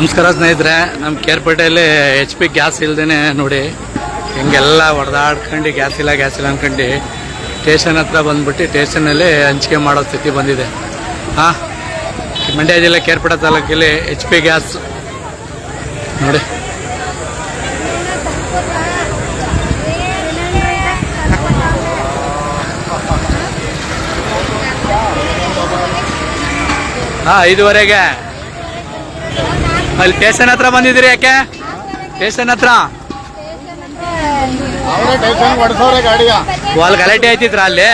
ನಮಸ್ಕಾರ ಸ್ನೇಹಿತರೆ, ನಮ್ಮ ಕೇರ್ಪೇಟೆಯಲ್ಲಿ HP ಗ್ಯಾಸ್ ಇಲ್ದೇ ನೋಡಿ ಹಿಂಗೆಲ್ಲ ಹೊಡೆದಾಡ್ಕೊಂಡು ಗ್ಯಾಸ್ ಇಲ್ಲ ಅಂದ್ಕೊಂಡು ಸ್ಟೇಷನ್ ಹತ್ರ ಬಂದ್ಬಿಟ್ಟು ಸ್ಟೇಷನಲ್ಲಿ ಹಂಚಿಕೆ ಮಾಡೋ ಸ್ಥಿತಿ ಬಂದಿದೆ. ಹಾಂ, ಮಂಡ್ಯ ಜಿಲ್ಲೆ ಕೇರ್ಪೇಟೆ ತಾಲೂಕಲ್ಲಿ HP ಗ್ಯಾಸ್ ನೋಡಿ. ಹಾಂ, 5:15 ಅಲ್ಲಿ ಸ್ಟೇಷನ್ ಹತ್ರ ಬಂದಿದ್ದೀರಿ. ಯಾಕೆ ಸ್ಟೇಷನ್ ಹತ್ರ ಅಲ್ಲಿ ಗಲಾಟೆ ಆಯ್ತಿದ್ರ? ಅಲ್ಲಿ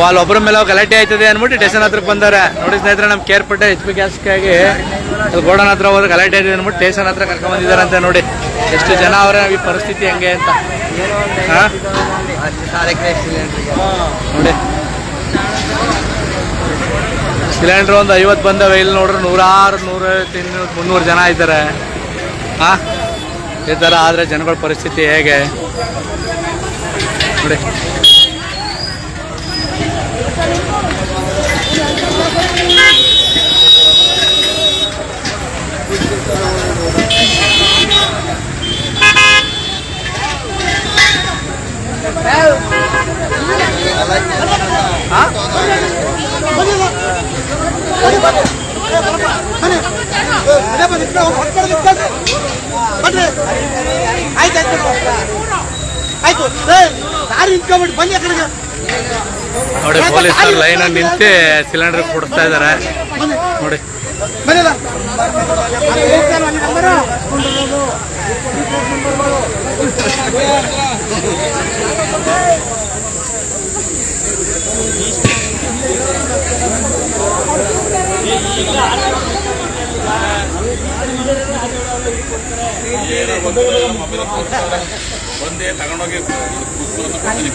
ಅಲ್ಲಿ ಒಬ್ಬರ ಮೇಲೆ ಗಲಾಟೆ ಆಯ್ತದೆ ಅಂದ್ಬಿಟ್ಟು ಸ್ಟೇಷನ್ ಹತ್ರಕ್ಕೆ ಬಂದವ್ರೆ ನೋಡಿ ಸ್ನೇಹಿತರೆ. ನಮ್ಮ ಕೇರ್ಪೇಟೆ HP ಗ್ಯಾಸ್ಗಾಗಿ ಅಲ್ಲಿ ಗೋಡನ್ ಹತ್ರ ಹೋದ್ರೆ ಗಲಾಟೆ ಆಯ್ತದೆ ಅಂದ್ಬಿಟ್ಟು ಸ್ಟೇಷನ್ ಹತ್ರ ಕರ್ಕೊಂಡ್ ಬಂದಿದ್ದಾರೆ ಅಂತ. ನೋಡಿ ಎಷ್ಟು ಜನ ಅವರ ಈ ಪರಿಸ್ಥಿತಿ ಹೆಂಗೆ ಅಂತ. ನೋಡಿ ಸಿಲಿಂಡ್ರ್ ಒಂದು 50 ಬಂದವೆ. ಇಲ್ಲಿ ನೋಡ್ರಿ 100, 150, 300 ಜನ ಇದ್ದಾರೆ. ಹಾಂ, ಈ ಥರ ಆದರೆ ಜನಗಳ ಪರಿಸ್ಥಿತಿ ಹೇಗೆ ನೋಡಿ. ನೋಡಿ ಪೊಲೀಸರು ಲೈನಲ್ಲಿ ನಿಂತು ಸಿಲಿಂಡರ್ ಕೊಡಿಸ್ತಾ ಇದ್ದಾರೆ ನೋಡಿ.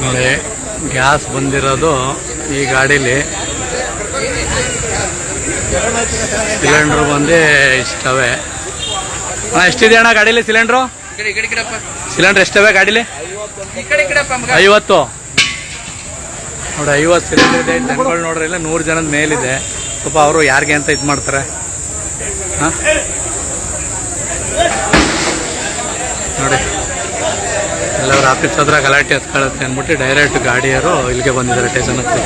ನೋಡಿ ಗ್ಯಾಸ್ ಬಂದಿರೋದು ಈ ಗಾಡೀಲಿ. ಸಿಲಿಂಡ್ರು ಬಂದು ಇಷ್ಟವೆ. ಎಷ್ಟಿದೆ ಅಣ್ಣ ಗಾಡೀಲಿ ಸಿಲಿಂಡ್ರು? ಸಿಲಿಂಡ್ರ್ ಎಷ್ಟವೆ ಗಾಡೀಲಿ? 50 ನೋಡಿ. 50 ಸಿಲಿಂಡರ್ ಇದೆ. ಜನಗಳು ನೋಡ್ರಿ ಇಲ್ಲ 100 ಜನದ ಮೇಲಿದೆ. ಸ್ವಲ್ಪ ಅವರು ಯಾರಿಗೆ ಅಂತ ಇದು ಮಾಡ್ತಾರೆ. ಹಾಂ ನೋಡಿ, ಎಲ್ಲರೂ ಆಫೀಸ್ ಹತ್ರ ಗಲಾಟೆ ಹತ್ಕೊಳ್ಳುತ್ತೆ ಅಂದ್ಬಿಟ್ಟು ಡೈರೆಕ್ಟ್ ಗಾಡಿಯವರು ಇಲ್ಲಿಗೆ ಬಂದಿದ್ದಾರೆ ಸ್ಟೇಷನ್ ಹತ್ರ.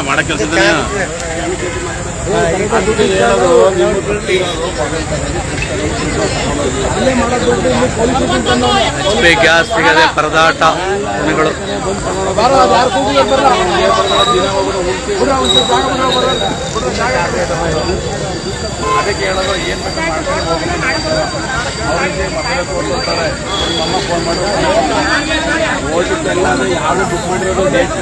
ಮಾಡೋ ಕೆಲಸ HP ಗ್ಯಾಸ್ ಸಿಗದೆ ಪರದಾಟ ಜನಗಳು. ಅದಕ್ಕೆ ಹೇಳೋದು ಏನು ತೋರಿಸ್ತಾರೆ. ನಮ್ಮ ಫೋನ್ ಮಾಡಿ ಓಟಿದ್ದೆಲ್ಲ ಯಾರು ಬುಕ್ ಮಾಡಿರೋದು ಡೇಟ್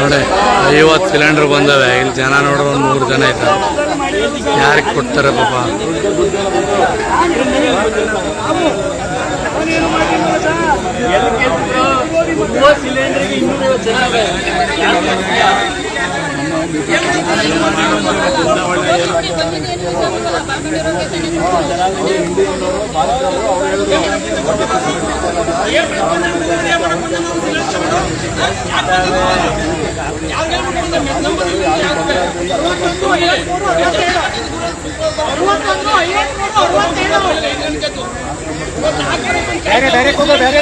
ನೋಡಿ 50 ಸಿಲಿಂಡರ್ ಬಂದವೆ. ಇಲ್ಲಿ ಜನ ನೋಡ್ರೆ ಒಂದು 100 ಜನ ಇದ್ದಾರೆ. ಯಾರಿಗೆ ಕೊಡ್ತಾರೆ ಪಾಪ? ಡೈರೆಕ್ಟ್ ಹೋಗೋ ಬೇರೆ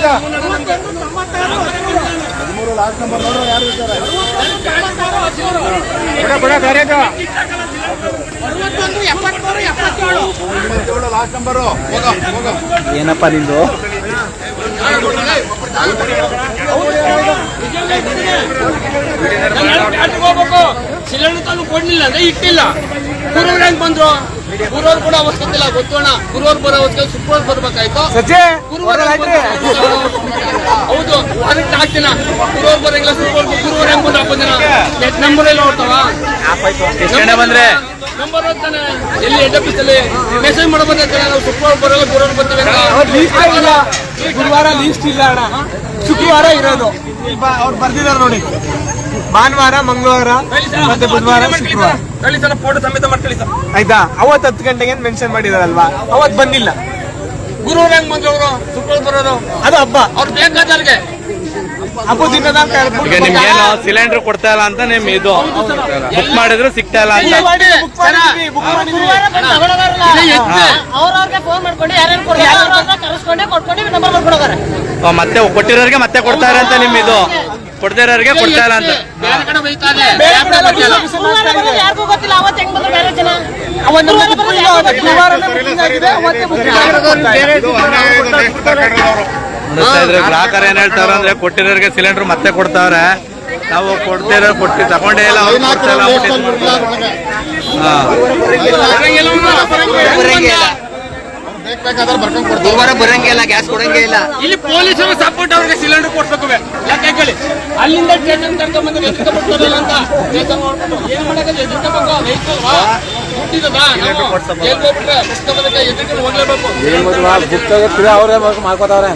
ಲಾಸ್ಟ್ ನಂಬರ್ ನೋಡ್ರೆ ಯಾರು ಇದ್ದಾರೆ ಬೇರೆ 61, 73, 73, ಲಾಸ್ಟ್ ನಂಬರು ಏನಪ್ಪ ನಿಂದು ಹೋಗ್ಬೇಕು ಸಿಲಿಂಡರ್ ತಂದು ಕೊಡ್ಲಿಲ್ಲ ಅಂದ್ರೆ ಇಟ್ಟಿಲ್ಲ ಗುರುವ್ರು ಹೆಂಗ್ ಬಂದ್ರು ಗುರುವ್ರು ಕೂಡ ಅವಶ್ಯಕತೆ ಇಲ್ಲ ಗೊತ್ತೋಣ ಗುರುವ್ರು ಬರೋ ಅವಶ್ಯಕತೆ ಸುಪ್ರೋರ್ ಬರ್ಬೇಕಾಯ್ತು ಹೌದು ಅದಕ್ಕೆ ಹಾಕ್ತಿನ ಗುರುವ್ರು ಬರಂಗಿಲ್ಲ ಸುಪ್ರೋರ್ ಗುರುವ್ರು ಹೆಂಗ್ ಬಂದ್ರು ಹಬ್ಬ ದಿನ ನೆಟ್ ನಂಬರ್ ಎಲ್ಲ ನೋಡ್ತಾವ ಎಷ್ಟು ಗಂಟೆ ಬಂದ್ರೆ ನಂಬರ್ ಹೋಗ್ತಾನೆ ಎಲ್ಲಿ ಹೆಡ್ ಆಫೀಸ್ ಅಲ್ಲಿ ಮೆಸೇಜ್ ಮಾಡಬೇಕಾಗ್ತಾನೆ ನಾವು ಶುಕ್ರವಾರ ಬರೋಲ್ಲ ಗುರುವ್ರು ಬರ್ತೀವಿ ಗುರುವಾರ ಲೀಸ್ಟ್ ಇಲ್ಲ ಅಣ್ಣ ಶುಕ್ರವಾರ ಇರೋದು ಅವ್ರು ಬರ್ದಿದ್ದಾರೆ ನೋಡಿ ಭಾನುವಾರ ಮಂಗಳವಾರ ಮತ್ತೆ ಬುಧವಾರ ಶುಕ್ರವಾರ ಕಳಿ ಸಲ ಫೋಟೋ ಸಮೇತ ಮಾಡ್ಕೊಳ್ಳಿ ಸರ್ ಆಯ್ತಾ ಅವತ್ತು 10 ಗಂಟೆಗೆ ಮೆನ್ಷನ್ ಮಾಡಿದಾರಲ್ವಾ ಅವತ್ತು ಬಂದಿಲ್ಲ ಗುರುವ್ರು ಹೆಂಗ್ ಬಂದ್ರು ಅವರು ಶುಕ್ರವಾರ ಬರೋರು ಅದು ಹಬ್ಬ ಅವ್ರು ಬೇಕಾದ ಅಲ್ಲಿಗೆ ಹಬ್ಬ ದಿನದ ಈಗ ನಿಮ್ಗೇನು ಸಿಲಿಂಡರ್ ಕೊಡ್ತಾ ಇಲ್ಲ ಅಂತ ನಿಮ್ ಇದು ಬುಕ್ ಮಾಡಿದ್ರು ಸಿಗ್ತಾ ಇಲ್ಲ ಅಂತ ಅವ್ರವ್ರಿಗೆ ಫೋನ್ ಮಾಡ್ಕೊಂಡು ಯಾರ್ಯಾರು ಕರೆಸ್ಕೊಂಡೆ ಕೊಟ್ಕೊಂಡು ನಂಬರ್ ಬರ್ಕೊಡೋದಾರೆ ಮತ್ತೆ ಕೊಟ್ಟಿರೋರಿಗೆ ಮತ್ತೆ ಕೊಡ್ತಾರೆ ಅಂತ ನಿಮ್ ಇದು ಕೊಡ್ದಿರೋರಿಗೆ ಕೊಡ್ತಾ ಇಲ್ಲ ಅಂತ ಬೇರೆ ಕಡೆ ಬೈತಾನೆ ಯಾರಿಗೂ ಗೊತ್ತಿಲ್ಲ ಅವತ್ತು ಹೆಂಗ್ ಬಂದ್ರು ಬೇರೆ ಜನ ನೋಡ್ತಾ ಇದ್ರೆ ಗ್ರಾಹಕರು ಏನ್ ಹೇಳ್ತಾರ ಅಂದ್ರೆ ಕೊಟ್ಟಿರೋರಿಗೆ ಸಿಲಿಂಡರ್ ಮತ್ತೆ ಕೊಡ್ತಾವ್ರೆ ನಾವು ಕೊಡ್ತಿರೋ ತಗೊಂಡೇ ಇಲ್ಲ ಅವ್ರು ಕೊಡ್ತಾ ಇಲ್ಲ ಬರಂಗಿಲ್ಲ ಗ್ಯಾಸ್ ಕೊಡಂಗೇ ಇಲ್ಲ ಇಲ್ಲಿ ಪೊಲೀಸರು ಸಪೋರ್ಟ್ ಅವ್ರಿಗೆ ಸಿಲಿಂಡರ್ ಕೊಡ್ಬೇಕು ಯಾಕೆ ಕೇಳಿ ಅಲ್ಲಿಂದ ಸ್ಟೇಷನ್ ಕರ್ಕೊಂಡ್ ಬಂದ್ರೆ ಎಷ್ಟು ಕೊಡ್ತಾರಲ್ಲ ಅಂತ ಸ್ಟೇಷನ್ ನೋಡ್ಕೊಂಡು ಏನ್ ಮಾಡಕ್ಕೆ ಎದುರ್ಕೋಬೇಕು ವೆಹಿಕಲ್ ಹೋಗ್ಲೇಬೇಕು ಅವರೇ ಮಾಡ್ಕೋತಾವ್ರೆ